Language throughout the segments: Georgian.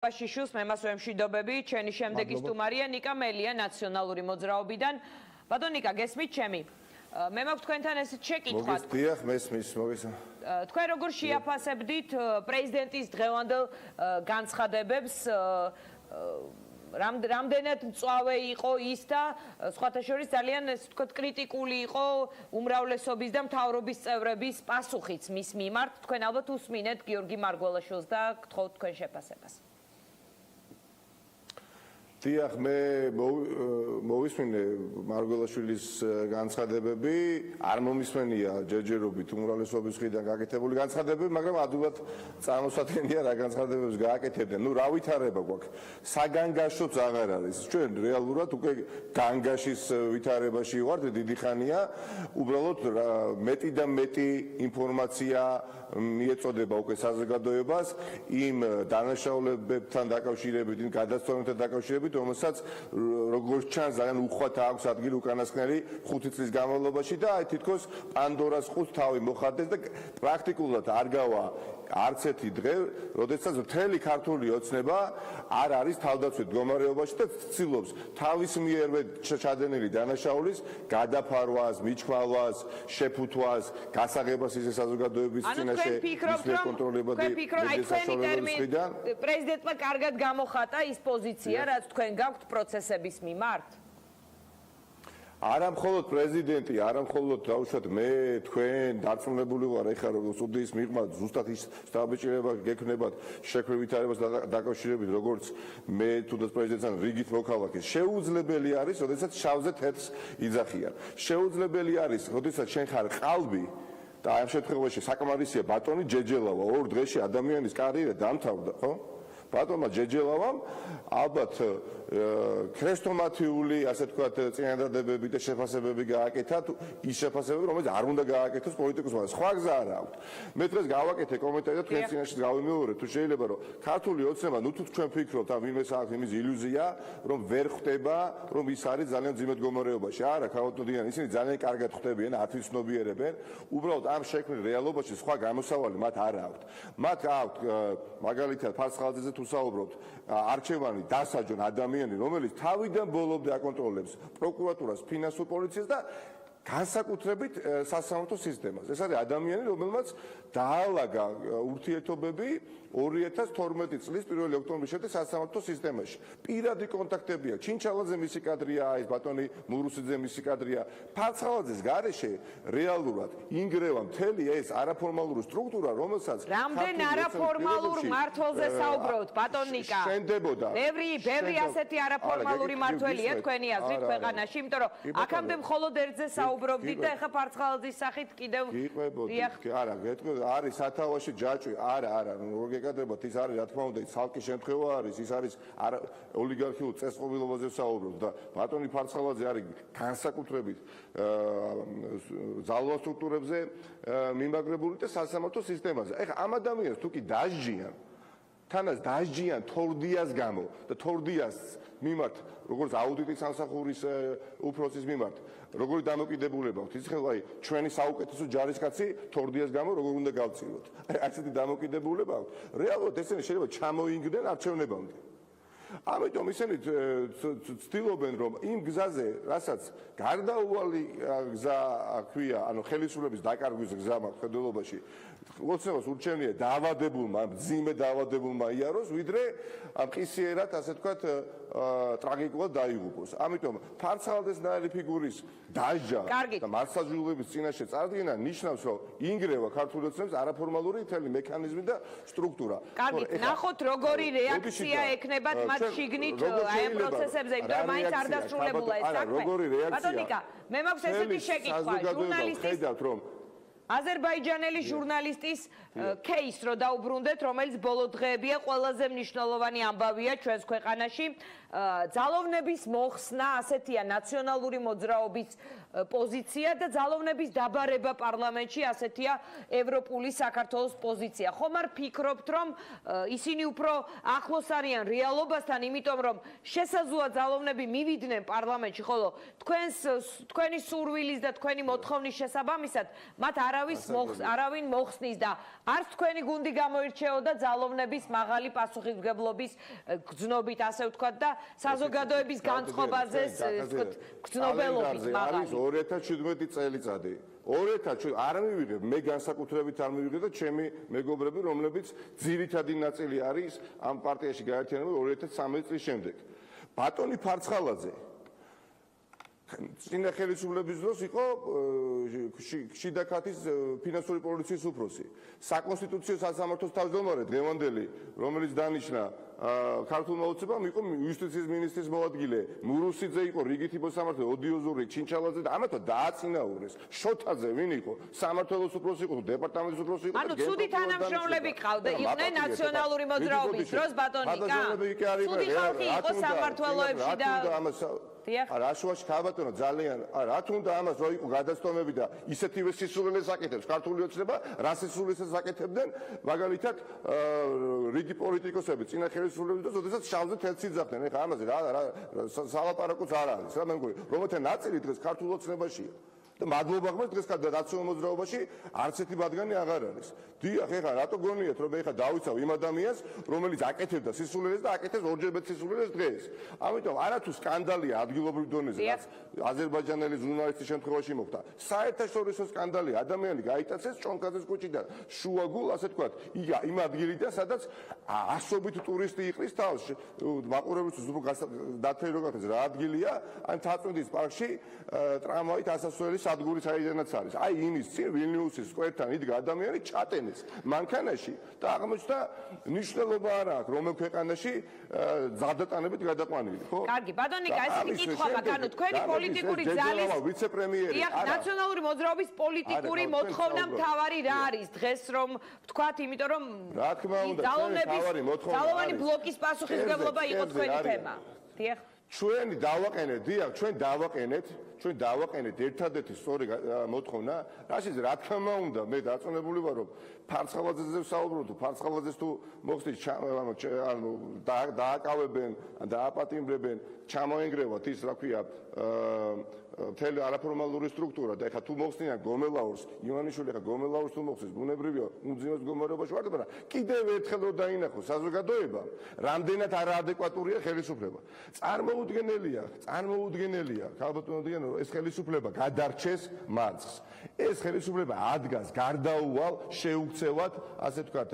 Შიშუს მემასვე მშვიდობები, ჩვენი შემდეგი სტუმარია ნიკა მელია ნაციონალური მოძრაობიდან. ბატონო ნიკა, გესმით ჩემი? მე მაქვს თქვენთან ესეთ შეკითხვა. მოგესმის, მესმის, მოგესალმებით. თქვენ როგორ შეაფასებდით პრეზიდენტის დღევანდელ განცხადებებს? რამდენად მწვავე იყო ის და სხვათა შორის ძალიან ესე ვთქვათ კრიტიკული იყო უმრავლესობის და მთავრობის წევრების პასუხიც მის მიმართ. თქვენ ალბათ უსმინეთ გიორგი მარგველაშვილს და გთხოვთ თქვენ შეფასებას. დიახ, მე მოვისმინე მარგველაშვილის განცხადებები, არ მომისმენია ჯერჯერობით უმრავლესობის მხრიდან გაკეთებული განცხადებები, მაგრამ ადვილად წარმოსადგენია რა განცხადებებს გააკეთებდნენ. რა ვითარება გვაქვს? საგანგაშოც აღარ არის. ჩვენ რეალურად უკვე განგაშის ვითარებაში ვართ დიდი ხანია. უბრალოდ მეტი და მეტი ინფორმაცია მიეწოდება უკვე საზოგადოებას იმ დანაშაულებებთან დაკავშირებით, იმ გადაცემებთან დაკავშირებით, რომელსაც როგორც ჩანს ძალიან უხვად აქვს ადგილი უკანასკნელი 5 წლის განმავლობაში და აი თითქოს პანდორას ყუთს თავი მოხატეს და პრაქტიკულად არ გავა არც ერთი დღე, როდესაც მთელი ქართული ოცნება არ არის თავდაცვით მდგომარეობაში და ცდილობს თავის მიერვე ჩადენილი დანაშაულის გადაფარვას, მიჩქვალვას, შეფუთვას, გასაღებას ისე საზოგადოების წინაშე კონტროლებადი მედიასაშუალებებისგან. პრეზიდენტმა კარგად გამოხატა ის პოზიცია, რაც თქვენ გაქვთ პროცესების მიმართ? არა მხოლოდ პრეზიდენტი, არა მხოლოდ დაუშვათ მე, თქვენ დარწმუნებული ვარ ეხლა როგორც სტუდიის მიღმა ზუსტად ის დაბეჭირება გექნებათ შექმნილ ვითარებას დაკავშირებით, როგორც მე თუნდაც პრეზიდენტთან რიგით მოქალაქეს. შეუძლებელი არის, როდესაც შავზე თეთრს იძახიან. შეუძლებელი არის, როდესაც შენ ხარ ყალბი და ამ შემთხვევაში საკმარისია ბატონი ჯეჯელავა, 2 დღეში ადამიანის კარიერა დამთავრდა, ხო? ბატონმა ჯეჯელავამ ალბათ ქრესტომათიული, ასე ვთქვათ, წინადადებები და შეფასებები გააკეთა, ის შეფასებები, რომელიც არ უნდა გააკეთოს პოლიტიკოსმა. სხვა გზა არ აქვს. მე დღეს გავაკეთე კომენტარი და თქვენ წინაშე გავიმეორე, თუ შეიძლება რომ ქართული ოცნება, ნუ თუ ჩვენ ფიქრობთ, ამ ვინმეს აქვს იმის ილუზია, რომ ვერ ხვდება, რომ ის არის ძალიან ძიმე მდგომარეობაში. არა, ქაოტოდიან, ისინი ძალიან კარგად ხვდებიან, არც ცნობიერებენ. უბრალოდ ამ შექმნილ რეალობაში სხვა გამოსავალი მათ არ აქვს. მათ აქვს მაგალითად ფარცხალაძეზე თუ საუბრობთ, არჩევანი დასაჯონ ადამიანი, რომელიც თავიდან ბოლომდე აკონტროლებს პროკურატურას, ფინანსურ პოლიციას და განსაკუთრებით სასამართლო სისტემას. ეს არის ადამიანი, რომელმაც დაალაგა ურთიერთობები 2012 წლის 1 ოქტომბრის შემდეგ სასამართლო სისტემაში. პირადი კონტაქტებია, ჩინჩალაძე მისი კადრია, ეს ბატონი მურუსიძე მისი კადრია. ფარცხალაძეს გარეშე რეალურად ინგრევა მთელი ეს არაფორმალური სტრუქტურა, რომელსაც რამდენ არაფორმალურ მმართველზე საუბრობთ, ბატონ ნიკა? შენდებოდა. ბევრი ასეთი არაფორმალური მმართველია თქვენი აზრით ქვეყანაში, იმიტომ რომ აქამდე მხოლოდ ერთზე საუბრობდით და ეხლა ფარცხალაძის სახით კიდევ არა, არის სათავეში ჯაჭვი, არა, გეკადრებათ, ის არის, რა თქმა უნდა, ცალკე შემთხვევა არის, ის არის ოლიგარქიულ წესწყობილობაზე საუბრობთ და ბატონი ფარცხალაძე არის განსაკუთრებით ძალოვან სტრუქტურებზე მიმაგრებული და სასამართლო სისტემაზე. ეხლა ამ ადამიანს თუ კი დასჯიან, თანაც დასჯიან თორდიას გამო და თორდიას მიმართ, როგორც აუდიტის სამსახურის უფროსის მიმართ, როგორი დამოკიდებულება აქვს, იცით, აი, ჩვენი საუკეთესო ჯარისკაცი თორდიას გამო როგორ უნდა გავწიროთ. აი, ასეთი დამოკიდებულება აქვს. რეალურად ესენი შეიძლება ჩამოინგდნენ არჩევნებამდე. ამიტომ ისინი ცდილობენ, რომ იმ გზაზე, რასაც გარდაუვალი გზა ქვია, ანუ ხელისუფლების დაკარგვის გზა მაქვს ხედველობაში, ოცნებას ურჩევნია დაავადებულმა, მძიმე დაავადებულმა იაროს, ვიდრე მყისიერად, ასე ვთქვათ, ტრაგიკულად დაიღუპოს. ამიტომ ფარცხალაძესნაირი ფიგურის დასჯა და მასაჟულების წინაშე წარდგენა ნიშნავს, რომ ინგრევა ქართული ოცნების არაფორმალური მთელი მექანიზმი და სტრუქტურა. კარგით, ნახოთ როგორი რეაქცია ექნებათ მათ შიგნით აი ამ პროცესებზე, იმიტომ რომ მაინც არ დასრულებულა ეს საქმე. ბატონო ნიკა, მე მაქვს ესეთი შეკითხვა, ჟურნალისტის აზერბაიჯანელი ჟურნალისტის кейს რო დაუბრუნდეთ, რომელიც ბოლო დღეებია ყველაზე მნიშვნელოვანი ამბავია ჩვენს ქვეყანაში. ძალოვნების მოხსნა, ასეთია ნაციონალური მოძრაობის პოზიცია და ძალოვნების დაბარება პარლამენტში, ასეთია ევროპული საქართველოს პოზიცია. ხომ არ ფიქრობთ, რომ ისინი უფრო ახლოს არიან რეალობასთან, იმიტომ რომ შესაძლოა ძალოვნები მივიდნენ პარლამენტში, ხოლო თქვენი სურვილის და თქვენი მოთხოვნის შესაბამისად მათ არ არავინ მოხსნის და არც თქვენი გუნდი გამოირჩეოდა ძალოვნების მაღალი პასუხისმგებლობის გრძნობით, ასე ვთქვათ და საზოგადოების განწყობაზე გრძნობელობის მაღალი. არის 2017 წელიწადი. 2000 არ მივიღებ, მე განსაკუთრებით არ მივიღებ და ჩემი მეგობრები, რომლებიც ძირითადი ნაწილი არის ამ პარტიაში გაერთიანებული 2013 წლის შემდეგ. ბატონი ფარცხალაძე წინა ხელისუფლების დროს იყო შიდა ქათის ფინანსური პოლიციის უფროსი. საკონსტიტუციო სასამართლოს თავმჯდომარე დღევანდელი, რომელიც დანიშნა ქართულმა ოცნებამ, იყო იუსტიციის მინისტრის მოადგილე. მურუსიძე იყო რიგითი მოსამართლე, ოდიოზური ჩინჩალაძე და ამათო დააწინაურეს. შოთაძე ვინ იყო? სამართლოს უფროსი იყო, დეპარტამენტის უფროსი იყო. ანუ ცუდი თანამშრომლები ყავდა, იყვნენ ნაციონალური მოძრაობის დროს ბატონიკა. ცუდი ხალხი იყო სამართველოებში და რა შუაში ქალბატონო ძალიან რა თუნდა ამას რო იყო გადასტომები და ისეთივე სისულელეს აკეთებს ქართული ოცნება რა სისულელეს აკეთებდნენ მაგალითად რიგი პოლიტიკოსები წინა ხელისუფლების დროს ოდესაც შავზე თეთრს იძახდნენ ეხლა ამაზე რა სალაპარაკოც არ არის რა მე მგონი რომელთა ნაწილი დღეს ქართულ ოცნებაშია და მადლობა ღმერთს დღეს ნაციონალურ მოძრაობაში არც ერთი მათგანი აღარ არის. დიახ, ეხლა რატო გონიათ რომ ეხლა დავიცავ იმ ადამიანს, რომელიც აკეთებდა სისულელეს და აკეთებს ორჯერ სისულელეს დღეს. ამიტომ არათუ სკანდალია ადგილობრივ დონეზე, რაც აზერბაიჯანელი ჟურნალისტის შემთხვევაში მოხდა. საერთაშორისო სკანდალია, ადამიანი გაიტაცეს ჭონქაძეს ქუჩიდან, შუაგულ, ასე ვთქვათ, იმ ადგილიდან, სადაც ასობით ტურისტი იყრის თავს. მაყურებელს უფრო დათვლილი რო გახდეს რა ადგილია, ან თაწმინდის პარკში ტრამვაით ასასვლელი სადგური საიდანაც არის. აი იმის წინ ვილნიუსის სკვერთან იდგა ადამიანი ჩატენეს მანქანაში და აღმოჩნდა ნიშნულობა არ აქვს რომელ ქვეყანაში ზადატანებით გადაყვანილი, ხო? კარგი, ბატონიკა, ესეთი კითხვა მაქვს, ანუ თქვენი პოლიტიკური ძალის ვიცე-პრემიერი ნაციონალური მოძრაობის პოლიტიკური მოთხოვნა მთავარი რა არის დღეს რომ ვთქვათ, იმიტომ რომ რა თქმა უნდა, ძალოვანი ბლოკის პასუხისმგებლობა იყო თქვენი თემა. დიახ. ჩვენ დავაყენეთ ერთადერთი სწორი მოთხოვნა, რაშიც რა თქმა უნდა მე დაწონებული ვარ რომ ფარცხალაძეზე ვსაუბრობ თუ ფარცხალაძეს თუ მოხდის ანუ დააკავებენ, დააპატიმრებენ, ჩამოენგრევათ ის რა ქვია მთელი არაფორმალური სტრუქტურა და ეხლა თუ მოხსნიან გომელაურს, ივანიშვილი ეხლა გომელაურს თუ მოხსნის, ბუნებრივია უმძიმეს მდგომარეობაში ვარ, მაგრამ კიდევ ერთხელ რომ დაინახო საზოგადოება, რამდენად არაადეკვატურია ხელისუფლება. წარმოუდგენელია, ქალბატონო დიანო, ეს ხელისუფლება გადარჩეს მარცხს. ეს ხელისუფლება ადგას გარდაუვალ შეუქცევად, ასე ვთქვათ,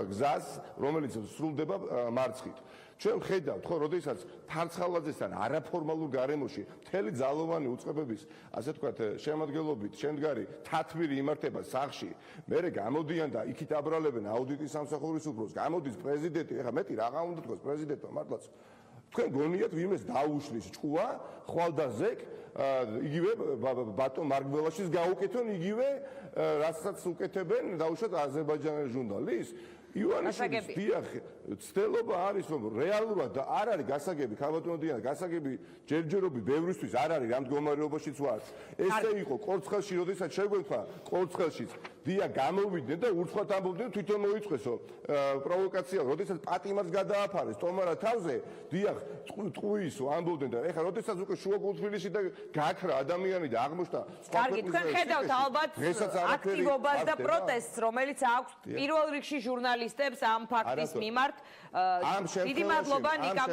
გზას, რომელიც სრულდება მარცხით. ჩვენ ხედავთ ხო, როდესაც ფარცხალაძესთან არაფორმალურ გარემოში მთელი ძალოვანი უწყებების, ასე ვთქვათ, შემადგენლობით შემდგარი თათბირი იმართება სახლში, მერე გამოდიან და იქით აბრალებენ აუდიტის სამსახურის უფროს, გამოდის პრეზიდენტი, ეხლა მეტი რაღა უნდა თქვას პრეზიდენტმა მართლაც. თქვენ გონიათ ვინმეს დაუშლის ჭკუა, ხვალდაზეკ, იგივე ბატონ მარგველაშვილს გაუკეთონ იგივე, რასაც უკეთებენ დაუშვათ აზერბაიჯანელი ჟურნალის. ივანიშვილის დიახ, ცდელობა არის რომ რეალურად და არ არის გასაგები, ქალბატონო დიანა, გასაგები ჯერჯერობით ბევრისთვის არ არის რამ მდგომარეობაშიც ვარ. ესე იყო კორცხელში, როდესაც შეგვექვა კორცხელშიც დია გამოვიდნენ და ურცხვად ამბობდნენ თვითონ მოიწესო პროვოკაცია, როდესაც პატიმარს გადააფარეს ტომარა თავზე, დიახ, ტყუისო ამბობდნენ და ეხლა როდესაც უკვე შუაგულ თბილისში და გაქრა ადამიანი და აღმოჩნდა კარგი, თქვენ ხედავთ ალბათ აქტივობას და პროტესტს, რომელიც აქვს პირველ რიგში ჟურნალისტებს ამ ფაქტის მიმართ. დიდი მადლობა ნიკა.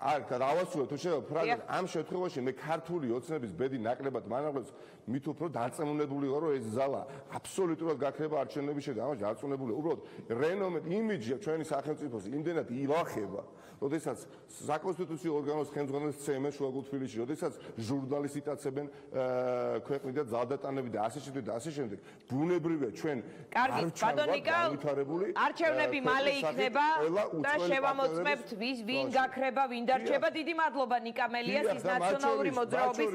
არ დავასრულე თუ შეიძლება ფრაზა ამ შემთხვევაში მე ქართული ოცნების ბედი ნაკლებად მანაღლებს მით უფრო დარწმუნებული ვარ რომ ეს ზალა აბსოლუტურად გაქრება არჩევნების შედეგად ამაში დარწმუნებული უბრალოდ რენომე იმიჯი ჩვენი სახელმწიფოს იმდენად ილახება როდესაც საკონსტიტუციო ორგანოს ხელმძღვანელს ცემენ შუაგულ თბილისში როდესაც ჟურნალისტი იტაცებენ ქვეყნიდან ძალდატანები და ასე შემდეგ ბუნებრივია ჩვენ კარგი ბატონიკა არჩევნები მალე იქნება და შევამოწმებთ ვინ გაქრება ვინ დარჩება დიდი მადლობა ნიკა მელიას ის ნაციონალური მოძრაობის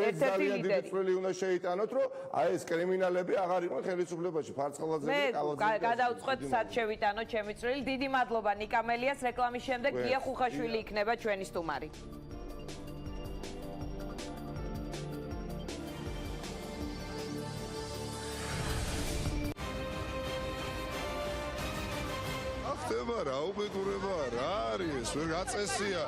ერთ-ერთი ლიდერი უნდა შეიტანოთ რომ აი ეს კრიმინალები აღარ იყვნენ ხელისუფლებაში ფარცხალაძე და კალაძე მე გადავწყვეტ სად შევიტანო ჩემი წვლილი დიდი მადლობა ნიკა მელიას რეკლამის შემდეგ გია ხუხაშვილი იქნება ჩვენი სტუმარი ხდება რა უბედურება რა არის ვერ გაწესია